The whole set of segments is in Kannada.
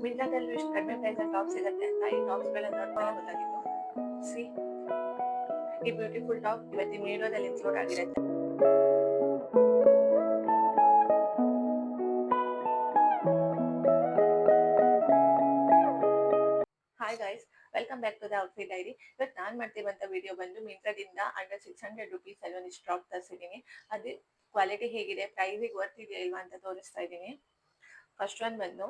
ಮಿಂತ್ರಾದಲ್ಲಿ ಇಷ್ಟು ಕಡಿಮೆ ಪ್ರೈಸಲ್ಲಿ ಟಾಪ್ ಸಿಗುತ್ತೆ ಅಂತ ಈ ಟಾಪ್ಸ್ಗಳನ್ನ ನೋಡ್ತಾ ಗೊತ್ತಾಗಿತ್ತು. ಸಿ ಈ ಬ್ಯೂಟಿಫುಲ್ ಟಾಪ್ ಇವತ್ತಿನ ವಿಡಿಯೋದಲ್ಲಿ ಇನ್ಕ್ಲೂಡ್ ಆಗಿರುತ್ತೆ. Hi guys, welcome back to the outfit diary. ಇವತ್ತು ನಾನು ಮಾಡ್ತಿರುವಂತ ವಿಡಿಯೋ ಬಂದು ಮಿಂತ್ರಾದಿಂದ ಅಂಡರ್ 600 ರುಪೀಸ್ ಅಲ್ಲಿ ಒಂದಿಷ್ಟು ಟಾಪ್ ತರಿಸಿದ್ದೀನಿ. ಅದು ಕ್ವಾಲಿಟಿ ಹೇಗಿದೆ, ಪ್ರೈಸಿಗೆ ವರ್ತ್ ಇದೆಯಾ ಇಲ್ವಾ ಅಂತ ತೋರಿಸ್ತಾ ಇದ್ದೀನಿ. ಫಸ್ಟ್ ಒನ್ ಬಂದು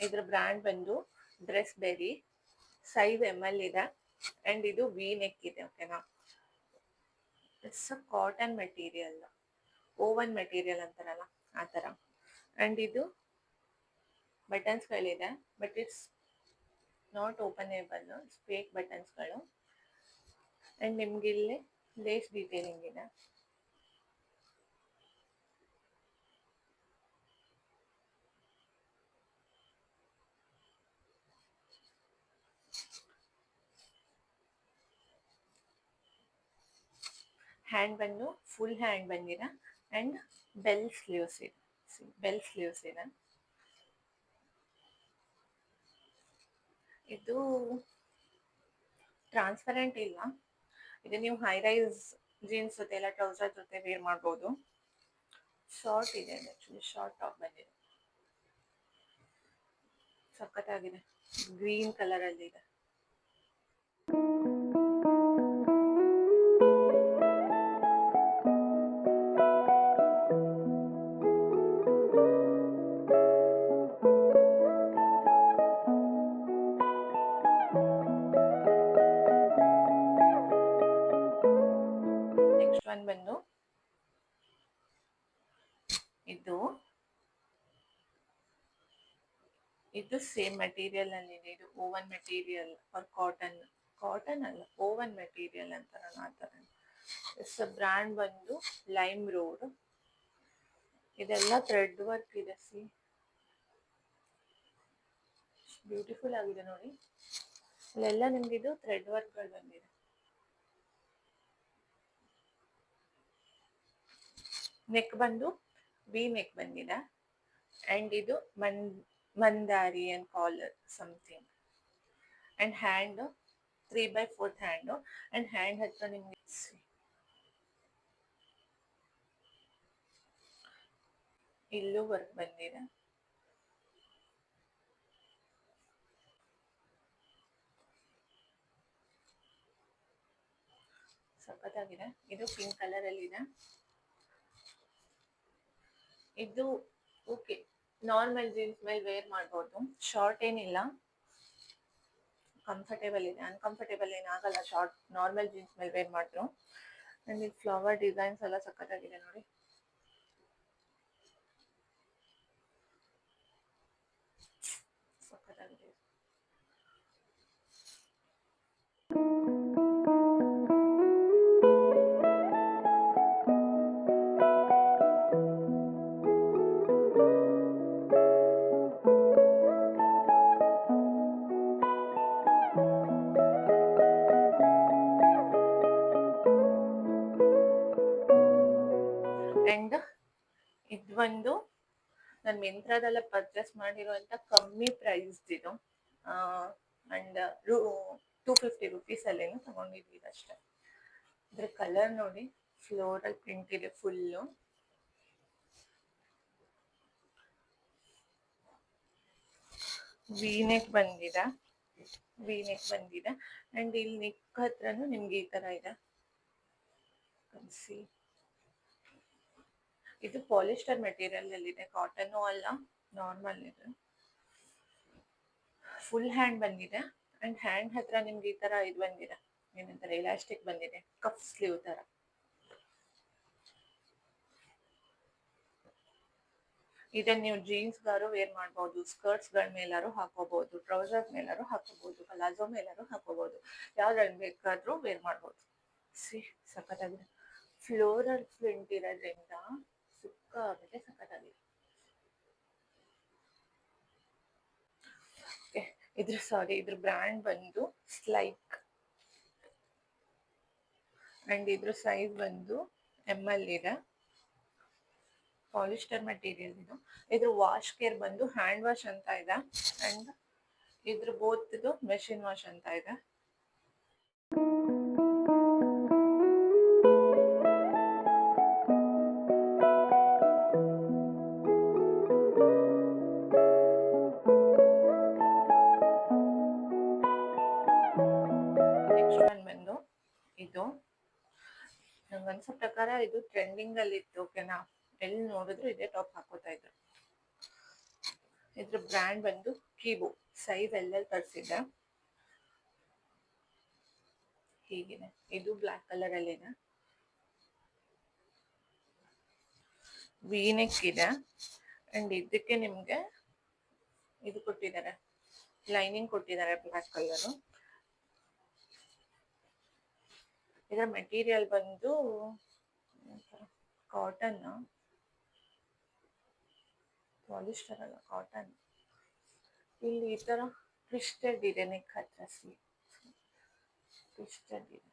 ಇದ್ರ ಬ್ರ್ಯಾಂಡ್ ಬಂದು ಡ್ರೆಸ್ ಬೆರಿ, ಸೈಜ್ ML ಇದೆ ಅಂಡ್ ಇದು ವಿ ನೆಕ್ ಇದೆ. ಓಕೆನಾ, it's a cotton material, woven material ಅಂತಾರಲ್ಲ ಆ ಥರ. ಅಂಡ್ ಇದು ಬಟನ್ಸ್ಗಳಿದೆ, but it's not openable, fake ಬಟನ್ಸ್ಗಳು. ಅಂಡ್ ನಿಮ್ಗೆ ಇಲ್ಲಿ ಲೇಸ್ ಡೀಟೇಲಿಂಗ್ ಇದೆ. ಹ್ಯಾಂಡ್ ಬಂದು ಫುಲ್ ಹ್ಯಾಂಡ್ ಬಂದಿದೆ ಅಂಡ್ ಬೆಲ್ ಸ್ಲೀವ್ಸ್ ಇದೆ. ಬೆಲ್ ಸ್ಲೀವ್ಸ್ ಇದೆ. ಇದು ಟ್ರಾನ್ಸ್ಪರೆಂಟ್ ಇಲ್ಲ. ಇದು ನೀವು ಹೈ ರೈಸ್ ಜೀನ್ಸ್ ಜೊತೆ ಎಲ್ಲ ಟ್ರೌಸರ್ ಜೊತೆ ವೇರ್ ಮಾಡ್ಬೋದು. ಶಾರ್ಟ್ ಇದೆ, ಆಕ್ಚುಲಿ ಶಾರ್ಟ್ ಟಾಪ್ ಬಂದಿದೆ, ಸಖತ್ತಾಗಿದೆ, ಗ್ರೀನ್ ಕಲರ್ ಅಲ್ಲಿ ಇದೆ. ನೆಕ್ಸ್ಟ್ ಒನ್ ಬಂದು ಇದು ಸೇಮ್ ಮೆಟೀರಿಯಲ್ ಅಲ್ಲಿ ಇದೆ. ಇದು ಓವನ್ ಮೆಟೀರಿಯಲ್ ಆರ್ ಕಾಟನ್ ಅಲ್ಲ, ಓವನ್ ಮೆಟೀರಿಯಲ್ ಅಂತಾರಲ್ಲ ಆ ಥರ. ಇಟ್ಸ್ ಬ್ರ್ಯಾಂಡ್ ಬಂದು ಲೈಮ್ ರೋಡ್. ಇದೆಲ್ಲ ಥ್ರೆಡ್ ವರ್ಕ್ ಇದೆ. ಸಿ, ಬ್ಯೂಟಿಫುಲ್ ಆಗಿದೆ ನೋಡಿ. ಇಲ್ಲೆಲ್ಲ ನಿಮ್ಗೆ ಇದು ಥ್ರೆಡ್ ವರ್ಕ್ಗಳು ಬಂದಿದೆ. ನೆಕ್ ಬಂದು ವಿ ನೆಕ್ ಬಂದಿದೆ ಅಂಡ್ ಇದು mandarin and collar something. And hand 3/4 hand and hand ಹತ್ರ ನಿಮ್ಗೆ ಇಲ್ಲೂ ವರ್ಕ್ ಬಂದಿದೆ. ಸಖತ್ತಾಗಿದೆ. ಇದು ಪಿಂಕ್ ಕಲರ್ ಅಲ್ಲಿ ಇದೆ. ಇದು ಓಕೆ, ನಾರ್ಮಲ್ ಜೀನ್ಸ್ ಮೇಲೆ ವೇರ್ ಮಾಡ್ಬೋದು, ಶಾರ್ಟ್ ಏನಿಲ್ಲ, ಕಂಫರ್ಟೇಬಲ್ ಇದೆ, ಅನ್ಕಂಫರ್ಟೇಬಲ್ ಏನಾಗಲ್ಲ ಶಾರ್ಟ್ ನಾರ್ಮಲ್ ಜೀನ್ಸ್ ಮೇಲೆ ವೇರ್ ಮಾಡಿದ್ರು. ಅಂಡ್ ಈ ಫ್ಲವರ್ ಡಿಸೈನ್ಸ್ ಎಲ್ಲ ಸಖತ್ತಾಗಿದೆ ನೋಡಿ. ಸಖತ್ತಾಗಿದೆ. ಅಂಡ್ ಇದು ಒಂದು ನಾನು ಮಿಂತ್ರಾದಲ್ಲ ಪರ್ಚೇಸ್ ಮಾಡಿರುವಂತ ಕಮ್ಮಿ ಪ್ರೈಸ್ ಇದು. ಅಂಡ್ 250 ರುಪೀಸ್ ಅಲ್ಲೇನು ತಗೊಂಡಿದ್ದೀವಿ ಅಷ್ಟೇ. ಇದ್ರ ಕಲರ್ ನೋಡಿ, ಫ್ಲೋರಲ್ ಪ್ರಿಂಟ್ ಇದೆ ಫುಲ್ಲು. ವಿ ನೆಕ್ ಬಂದಿದೆ ಅಂಡ್ ಇಲ್ಲಿ ನೆಕ್ ಹತ್ರನು ನಿಮ್ಗೆ ಈ ತರ ಇದೆ. ಇದು ಪಾಲಿಸ್ಟರ್ ಮೆಟೀರಿಯಲ್ ಅಲ್ಲಿ ಇದೆ, ಕಾಟನ್ ಅಲ್ಲ, ನಾರ್ಮಲ್ ಇದೆ. ಫುಲ್ ಹ್ಯಾಂಡ್ ಬಂದಿದೆ ಅಂಡ್ ಹ್ಯಾಂಡ್ ಹತ್ರ ನಿಮ್ಗೆ ಈ ತರ ಇದು ಬಂದಿದೆ, ಏನಂತಾರೆ, ಎಲಾಸ್ಟಿಕ್ ಬಂದಿದೆ, ಕಪ್ ಸ್ಲೀವ್ ತರ. ಇದನ್ನ ನೀವು ಜೀನ್ಸ್ ಗಾರು ವೇರ್ ಮಾಡಬಹುದು, ಸ್ಕರ್ಟ್ಸ್ ಗಳ ಮೇಲಾರು ಹಾಕೋಬಹುದು, ಟ್ರೌಸರ್ ಮೇಲಾರು ಹಾಕೋಬಹುದು, ಪಲಾಜೋ ಮೇಲಾರು ಹಾಕೋಬಹುದು, ಯಾವ್ದ್ರಲ್ಲಿ ಬೇಕಾದ್ರೂ ವೇರ್ ಮಾಡಬಹುದು. ಸಿ, ಸಖತ್ತಾಗಿದೆ. ಫ್ಲೋರಲ್ ಪ್ರಿಂಟ್ ಇರೋದ್ರಿಂದ ಸಿಕ್ಕಾಗುತ್ತೆ ಸಖತ್ತಾಗಿದೆ. ಇದ್ರ ಬ್ರ್ಯಾಂಡ್ ಬಂದು ಸ್ಲೈಕ್ ಅಂಡ್ ಇದ್ರ ಸೈಜ್ ಬಂದು ML ಇದೆ. ಪಾಲಿಸ್ಟರ್ ಮೆಟೀರಿಯಲ್ ಇದು. ಇದ್ರ ವಾಶ್ ಕೇರ್ ಬಂದು ಹ್ಯಾಂಡ್ ವಾಶ್ ಅಂತ ಇದೆ ಅಂಡ್ ಇದ್ರ ಬೋತ್ ಇದು ಮೆಷಿನ್ ವಾಶ್ ಅಂತ ಇದೆ. ನೆಕ್ಸ್ಟ್ ಒನ್ ಬಂದು ಇದು ನಂಗನ್ಸೋ ಪ್ರಕಾರ ಇದು ಟ್ರೆಂಡಿಂಗ್ ಅಲ್ಲಿ ಇತ್ತು. ಓಕೆನಾ, ಎಲ್ಲಿ ನೋಡಿದ್ರು ಇದೇ ಟಾಪ್ ಹಾಕೋತಾ ಇದ್ರು. ಇದ್ರ ಬ್ರ್ಯಾಂಡ್ ಬಂದು ಕೀಬೋ. ಸೈಜ್ ಎಲ್ಲೆಲ್ಲಿ ತರಿಸಿದ್ದೆ ಹೀಗಿದೆ. ಇದು ಬ್ಲ್ಯಾಕ್ ಕಲರ್ ಅಲ್ಲಿ ಇದೆ. ವೀನೆಕ್ ಇದೆ ಅಂಡ್ ಇದಕ್ಕೆ ನಿಮ್ಗೆ ಇದು ಕೊಟ್ಟಿದ್ದಾರೆ, ಲೈನಿಂಗ್ ಕೊಟ್ಟಿದ್ದಾರೆ ಬ್ಲ್ಯಾಕ್ ಕಲರ್. ಇದರ ಮೆಟೀರಿಯಲ್ ಬಂದು ಕಾಟನ್, ಪಾಲಿಸ್ಟರ್ ಅಲ್ಲ ಕಾಟನ್. ಇಲ್ಲಿ ಈ ತರ ಟ್ವಿಸ್ಟೆಡ್ ಇದೆ, ನೆಕ್ ಹತ್ರ ಟ್ವಿಸ್ಟೆಡ್ ಇದೆ.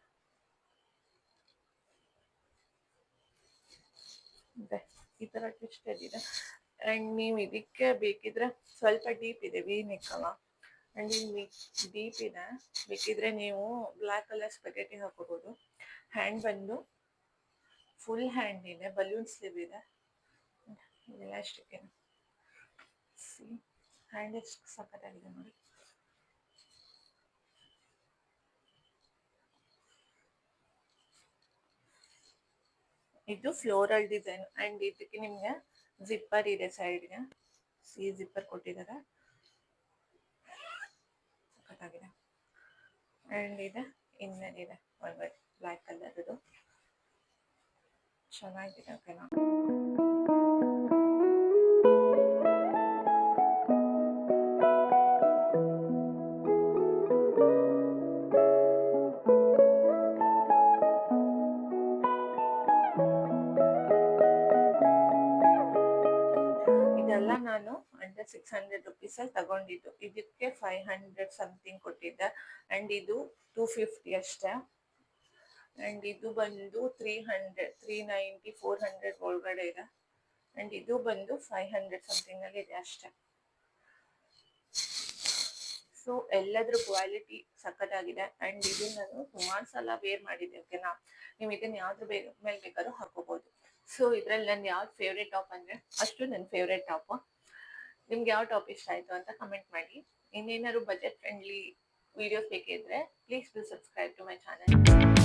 ಈ ತರ ಟ್ವಿಸ್ಟೆಡ್ ಇದೆ ಅಂಡ್ ನೀವು ಇದಕ್ಕೆ ಬೇಕಿದ್ರೆ ಸ್ವಲ್ಪ ಡೀಪ್ ಇದೆ ವಿ ನೆಕ್ ಅಲ್ಲ, ಅಂಡ್ ಇಲ್ಲಿ ಡೀಪ್ ಇದೆ. ಬೇಕಿದ್ರೆ ನೀವು ಬ್ಲ್ಯಾಕ್ ಕಲರ್ ಸ್ಪೆಗೆಟಿ ಹಾಕೋಬಹುದು. ಹ್ಯಾಂಡ್ ಬಂದು ಫುಲ್ ಹ್ಯಾಂಡ್ ಇದೆ, ಬಲೂನ್ ಸ್ಲೀವ್ ಇದೆ. ಎಲಾಸ್ಟಿಕ್ ಇದೆ. ಹ್ಯಾಂಡ್ ಎಷ್ಟು ಸಖತ್ತಾಗಿದೆ ನೋಡಿ. ಇದು ಫ್ಲೋರಲ್ ಡಿಸೈನ್ ಅಂಡ್ ಇದಕ್ಕೆ ನಿಮ್ಗೆ ಜಿಪ್ಪರ್ ಇದೆ ಸೈಡ್ಗೆ. ಜಿಪ್ಪರ್ ಕೊಟ್ಟಿದ್ದಾರೆ, ಸಖತ್ತಾಗಿದೆ. ಅಂಡ್ ಇದೆ ಇನ್ನರ್ ಇದೆ ಒಳಗಡೆ ಬ್ಲ್ಯಾಕ್ ಕಲರ್. ಇದು ಚೆನ್ನಾಗಿದೆ. ಓಕೆನಾ, ಇದೆಲ್ಲ ನಾನು ಅಂಡರ್ 600 rupees ಅಲ್ಲಿ ತಗೊಂಡಿದ್ದು. ಇದಕ್ಕೆ 500 ಸಮಥಿಂಗ್ ಕೊಟ್ಟಿದ್ದೆ ಅಂಡ್ ಇದು 250 ಅಷ್ಟೇ. ಅಂಡ್ ಇದು ಬಂದು 300, 390, 400 ಒಳಗಡೆ ಇದೆ. ಅಂಡ್ ಇದು ಬಂದು 500 ಸಮಥಿಂಗ್ ಅಲ್ಲಿ ಇದೆ ಅಷ್ಟೇ. ಸೊ ಎಲ್ಲದ್ರ ಕ್ವಾಲಿಟಿ ಸಖತ್ತಾಗಿದೆ ಅಂಡ್ ಇದು ನಾನು ಸುಮಾರು ಸಲ ವೇರ್ ಮಾಡಿದ್ದೆ. ಓಕೆನಾ, ನೀವು ಇದನ್ನ ಯಾವ್ದ್ರ ಮೇಲೆ ಬೇಕಾದ್ರೂ ಹಾಕೋಬಹುದು. ಸೊ ಇದ್ರಲ್ಲಿ ನನ್ ಯಾವ್ದು ಫೇವ್ರೇಟ್ ಟಾಪ್ ಅಂದ್ರೆ ಅಷ್ಟು ನನ್ನ ಫೇವ್ರೇಟ್ ಟಾಪ್. ನಿಮ್ಗೆ ಯಾವ ಟಾಪ್ ಇಷ್ಟ ಆಯ್ತು ಅಂತ ಕಮೆಂಟ್ ಮಾಡಿ. ಇನ್ನೇನಾದ್ರು ಬಜೆಟ್ ಫ್ರೆಂಡ್ಲಿ ವಿಡಿಯೋಸ್ ಬೇಕಿದ್ರೆ please do subscribe to my channel.